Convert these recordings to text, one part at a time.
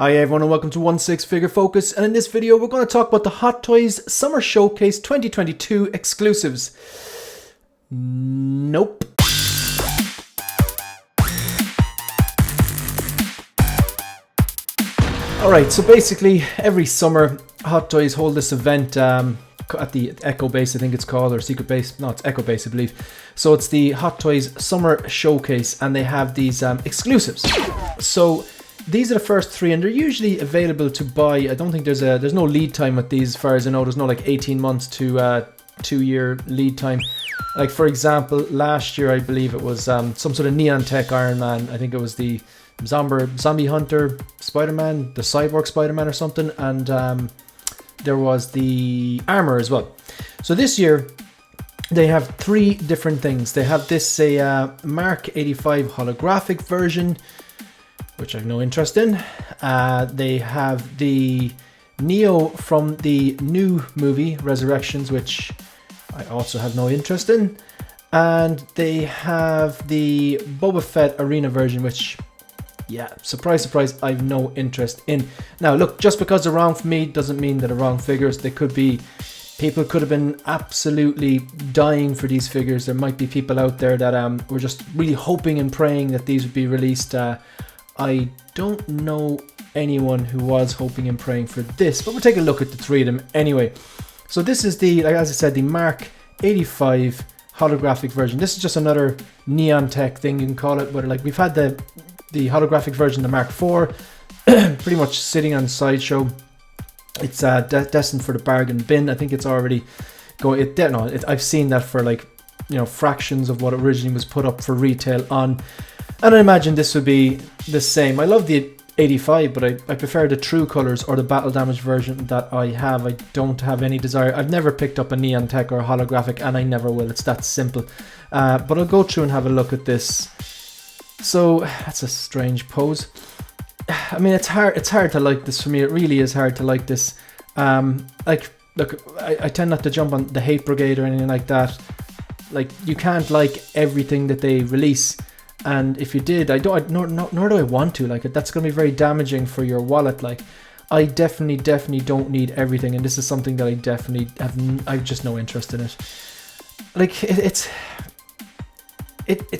Hi everyone and welcome to 16 Figure Focus, and in this video we're going to talk about the Hot Toys Summer Showcase 2022 exclusives. Nope. Alright, so basically every summer Hot Toys hold this event at the Echo Base, I think it's called, or Secret Base. No, it's Echo Base, I believe. So it's the Hot Toys Summer Showcase, and they have these exclusives. So these are the first three, and they're usually available to buy. I don't think there's no lead time with these, as far as I know. There's no like 18 months to 2-year lead time. Like for example, last year I believe it was some sort of Neon Tech Iron Man. I think it was the Zombie Hunter Spider-Man, the Cyborg Spider-Man or something, and there was the armor as well. So this year they have three different things. They have this Mark 85 holographic version, which I have no interest in. They have the Neo from the new movie Resurrections, which I also have no interest in. And they have the Boba Fett arena version, which, yeah, surprise, surprise, I have no interest in. Now, look, just because they're wrong for me doesn't mean that they're wrong figures. They could be, people could have been absolutely dying for these figures. There might be people out there that were just really hoping and praying that these would be released. I don't know anyone who was hoping and praying for this, but we'll take a look at the three of them anyway. So this is the, like as I said, the Mark 85 holographic version. This is just another Neon Tech thing, you can call it, but like we've had the holographic version, the Mark IV, pretty much sitting on Sideshow. It's destined for the bargain bin. I think it's already going. I've seen that for like, you know, fractions of what originally was put up for retail on. And I imagine this would be the same. I love the 85, but I prefer the true colors or the battle damage version that I have. I don't have any desire. I've never picked up a Neon Tech or a holographic, and I never will. It's that simple. But I'll go through and have a look at this. So that's a strange pose. I mean, it's hard to like this for me. It really is hard to like this. Like, look, I tend not to jump on the hate brigade or anything like that. Like, you can't like everything that they release. And if you did, nor do I want to. Like, that's going to be very damaging for your wallet. Like, I definitely don't need everything, and this is something that I definitely I've just no interest in it. Like, it's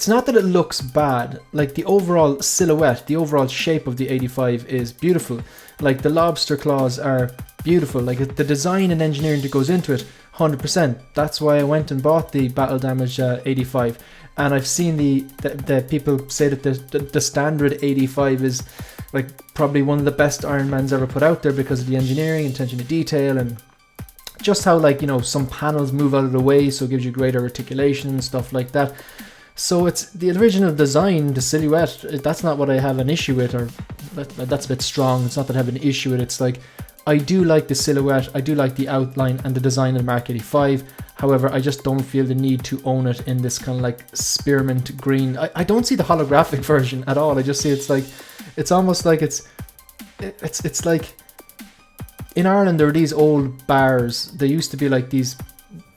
not that it looks bad. Like, the overall silhouette, the overall shape of the 85 is beautiful. Like, the lobster claws are beautiful. Like, the design and engineering that goes into it, 100%. That's why I went and bought the Battle Damage 85. And I've seen the people say that the standard 85 is like probably one of the best Iron Mans ever put out there because of the engineering, attention to detail, and just how, like, you know, some panels move out of the way, so it gives you greater articulation and stuff like that. So it's the original design, the silhouette, that's not what I have an issue with, or that's a bit strong. It's not that I have an issue with it. It's like, I do like the silhouette, I do like the outline and the design of the Mark 85. However, I just don't feel the need to own it in this kind of like spearmint green. I don't see the holographic version at all. I just see it's like, it's almost like it's like, in Ireland there are these old bars. They used to be like these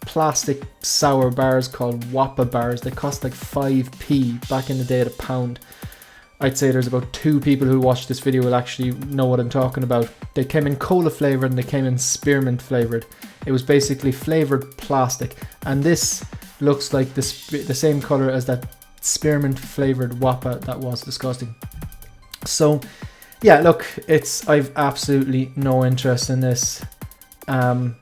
plastic sour bars called Wappa bars. They cost like 5p back in the day at a pound. I'd say there's about 2 people who watch this video will actually know what I'm talking about. They came in cola flavored and they came in spearmint flavored. It was basically flavored plastic, and this looks like the same color as that spearmint flavored Wappa. That was disgusting. So yeah, look, I've absolutely no interest in this, and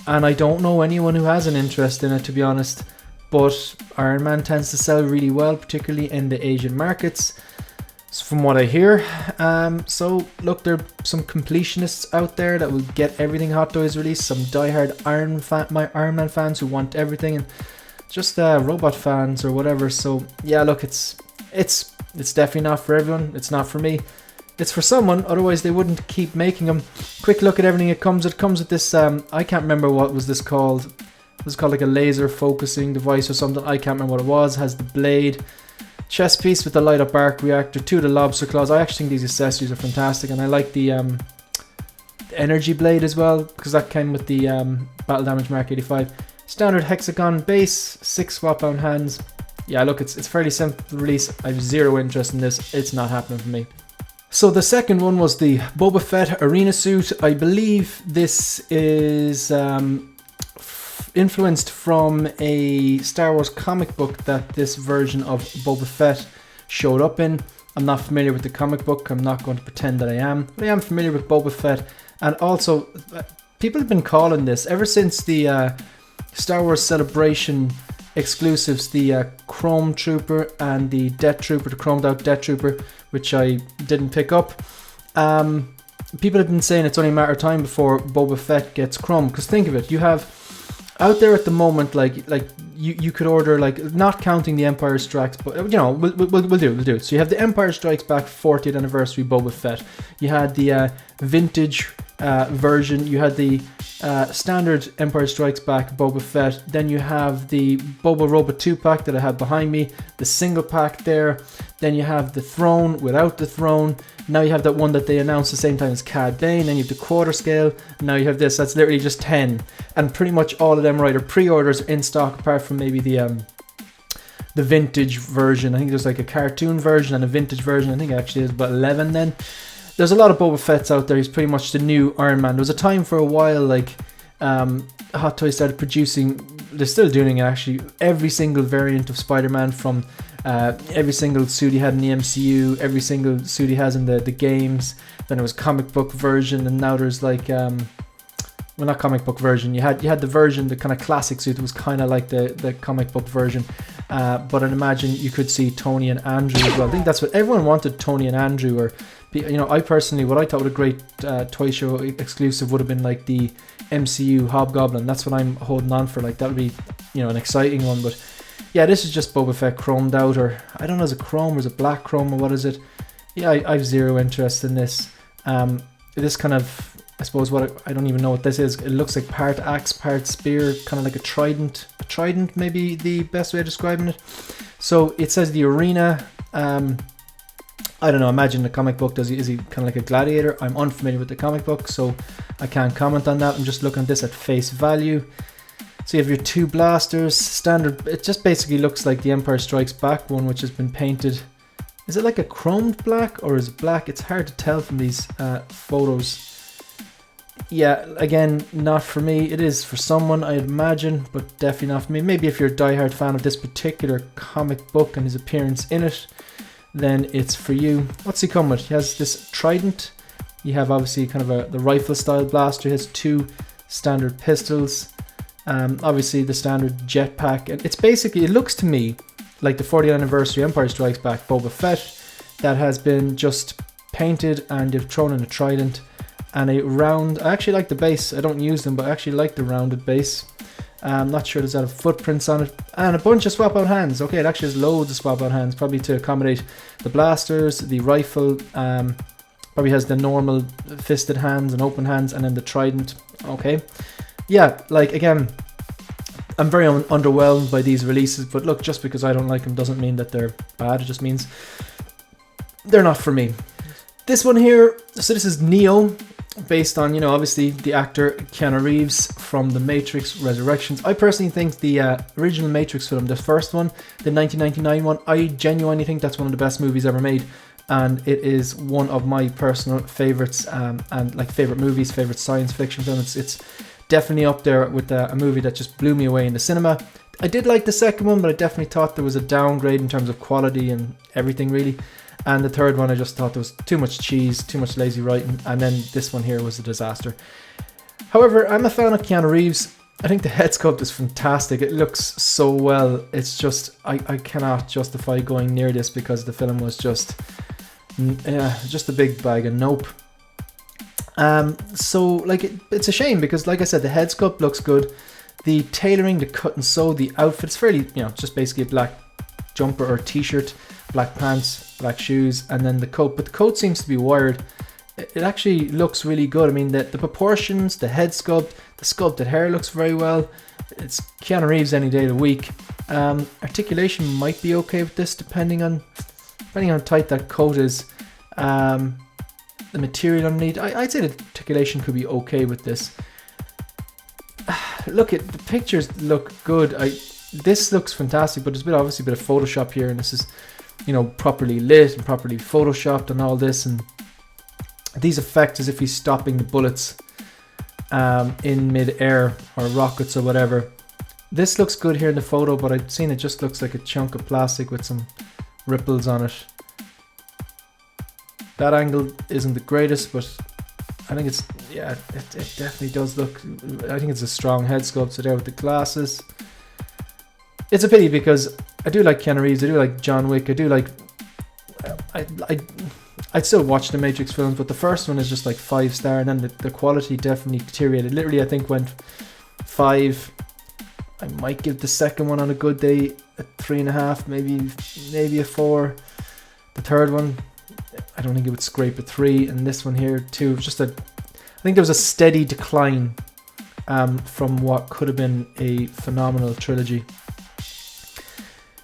I don't know anyone who has an interest in it, to be honest. But Iron Man tends to sell really well, particularly in the Asian markets, from what I hear. So look, there are some completionists out there that will get everything Hot Toys released, some diehard Iron Man fans who want everything, and just robot fans or whatever. So yeah, look, it's definitely not for everyone. It's not for me. It's for someone, otherwise they wouldn't keep making them. Quick look at everything it comes with this, I can't remember what was this called. It was called like a laser focusing device or something. I can't remember what it was. It has the blade, chest piece with the light up arc reactor, 2 of the lobster claws. I actually think these accessories are fantastic, and I like the energy blade as well, because that came with the Battle Damage Mark 85. Standard hexagon base, 6 swap bound hands. Yeah, look, it's fairly simple to release. I have zero interest in this. It's not happening for me. So the second one was the Boba Fett arena suit. I believe this is influenced from a Star Wars comic book that this version of Boba Fett showed up in. I'm not familiar with the comic book. I'm not going to pretend that I am. But I am familiar with Boba Fett. And also, people have been calling this, ever since the Star Wars Celebration exclusives, the Chrome Trooper and the Death Trooper, the chromed out Death Trooper, which I didn't pick up. People have been saying it's only a matter of time before Boba Fett gets chrome. Because think of it, you have out there at the moment, like you could order, like, not counting the Empire Strikes, but you know, we'll do. So you have the Empire Strikes Back 40th anniversary Boba Fett. You had the vintage version. You had the standard Empire Strikes Back Boba Fett. Then you have the Boba Roba 2 pack that I have behind me, the single pack there. Then you have the throne without the throne. Now you have that one that they announced the same time as Cad Bane. Then you have the quarter scale. Now you have this. That's literally just 10, and pretty much all of them are either pre-orders in stock, apart from maybe the vintage version. I think there's like a cartoon version and a vintage version. I think actually there's about 11 then. There's a lot of Boba Fett's out there. He's pretty much the new Iron Man. There was a time for a while, like, Hot Toys started producing, they're still doing it actually, every single variant of Spider-Man, from every single suit he had in the MCU, every single suit he has in the games. Then there was comic book version, and now there's like, well, not comic book version, you had the version, the kind of classic suit that was kind of like the comic book version. But I'd imagine you could see Tony and Andrew as well. I think that's what everyone wanted, Tony and Andrew. Or, you know, I personally, what I thought was a great toy show exclusive would have been like the MCU Hobgoblin. That's what I'm holding on for. Like, that would be, you know, an exciting one. But yeah, this is just Boba Fett chromed out, or I don't know, is it chrome or is it black chrome, or what is it? Yeah, I've zero interest in this. This kind of, I suppose, I don't even know what this is. It looks like part axe, part spear, kind of like a trident. A trident, maybe the best way of describing it. So it says the arena. I don't know, imagine the comic book, is he kind of like a gladiator? I'm unfamiliar with the comic book, so I can't comment on that. I'm just looking at this at face value. So you have your two blasters, standard. It just basically looks like the Empire Strikes Back one, which has been painted. Is it like a chromed black, or is it black? It's hard to tell from these photos. Yeah, again, not for me. It is for someone, I'd imagine, but definitely not for me. Maybe if you're a diehard fan of this particular comic book and his appearance in it, then it's for you. What's he come with? He has this trident. You have obviously kind of the rifle style blaster. He has two standard pistols. Obviously the standard jetpack. And it's basically, it looks to me like the 40th anniversary Empire Strikes Back Boba Fett that has been just painted, and you've thrown in a trident and a round. I actually like the base. I don't use them, but I actually like the rounded base. I'm not sure there's a lot of footprints on it, and a bunch of swap out hands. Okay, it actually has loads of swap out hands, probably to accommodate the blasters, the rifle. Probably has the normal fisted hands and open hands, and then the trident. Okay, yeah, like, again, I'm very underwhelmed by these releases, but look, just because I don't like them doesn't mean that they're bad. It just means they're not for me. This one here, so this is Neo, based on, you know, obviously the actor Keanu Reeves from The Matrix Resurrections. I personally think the original Matrix film, the first one, the 1999 one, I genuinely think that's one of the best movies ever made, and it is one of my personal favorites, and like favorite movies, favorite science fiction film. It's definitely up there with a movie that just blew me away in the cinema. I did like the second one, but I definitely thought there was a downgrade in terms of quality and everything, really. And the third one, I just thought there was too much cheese, too much lazy writing, and then this one here was a disaster. However, I'm a fan of Keanu Reeves. I think the head sculpt is fantastic. It looks so well. It's just, I cannot justify going near this because the film was just a big bag of nope. So, like, it's a shame because, like I said, the head sculpt looks good. The tailoring, the cut and sew, the outfit, it's fairly, you know, just basically a black jumper or t-shirt, black pants, black shoes, and then the coat. But the coat seems to be wired. It actually looks really good. I mean, the proportions, the head sculpt, the sculpted hair looks very well. It's Keanu Reeves any day of the week. Articulation might be okay with this, depending on how tight that coat is. The material underneath, I'd say the articulation could be okay with this. Look, the pictures look good. This looks fantastic, but there's obviously a bit of Photoshop here, and this is, you know, properly lit and properly photoshopped and all this, and these effects as if he's stopping the bullets in mid-air or rockets or whatever. This looks good here in the photo, but I've seen it just looks like a chunk of plastic with some ripples on it. That angle isn't the greatest, but I think it's, yeah, it definitely does look, I think it's a strong head sculpture there with the glasses. It's a pity because I do like Keanu Reeves, I do like John Wick, I do like, I'd still watch the Matrix films, but the first one is just like 5-star, and then the quality definitely deteriorated. Literally, I think went 5. I might give the second one on a good day a 3.5, maybe a 4. The third one, I don't think it would scrape a 3, and this one here too. Just I think there was a steady decline from what could have been a phenomenal trilogy.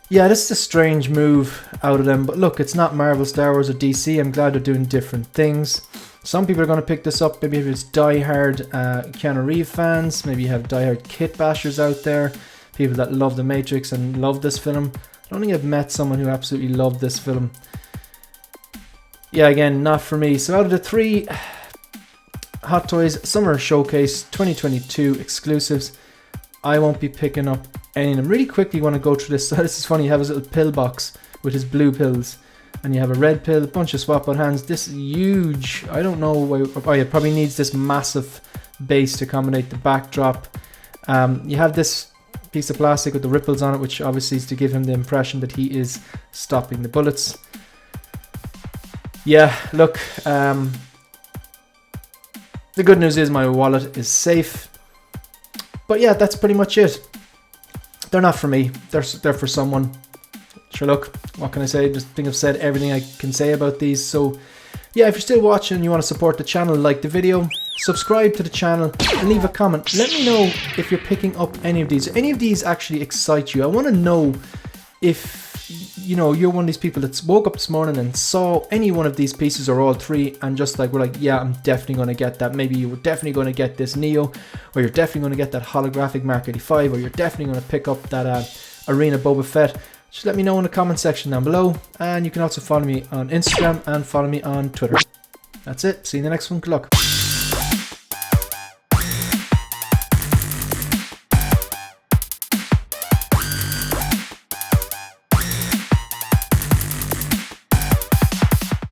Yeah, this is a strange move out of them, but look, it's not Marvel, Star Wars, or DC. I'm glad they're doing different things. Some people are going to pick this up. Maybe if it's die-hard Keanu Reeves fans, maybe you have die-hard Kit Bashers out there, people that love The Matrix and love this film. I don't think I've met someone who absolutely loved this film. Yeah, again, not for me. So out of the 3 Hot Toys Summer Showcase 2022 exclusives, I won't be picking up any of them. Really quickly want to go through this. So this is funny, you have his little pill box with his blue pills, and you have a red pill, a bunch of swap out hands. This is huge. I don't know why. Oh yeah, probably needs this massive base to accommodate the backdrop. You have this piece of plastic with the ripples on it, which obviously is to give him the impression that he is stopping the bullets. Yeah, look, the good news is my wallet is safe. But yeah, that's pretty much it. They're not for me. They're for someone. Sure, look, what can I say? Just think I've said everything I can say about these. So yeah, if you're still watching and you want to support the channel, like the video, subscribe to the channel, and leave a comment. Let me know if you're picking up any of these. Any of these actually excite you. I want to know if, you know, you're one of these people that woke up this morning and saw any one of these pieces or all 3 and just like, we're like, yeah, I'm definitely going to get that. Maybe you were definitely going to get this Neo, or you're definitely going to get that holographic Mark 85, or you're definitely going to pick up that Arena Boba Fett. Just let me know in the comment section down below, and you can also follow me on Instagram and follow me on Twitter. That's it. See you in the next one. Good luck.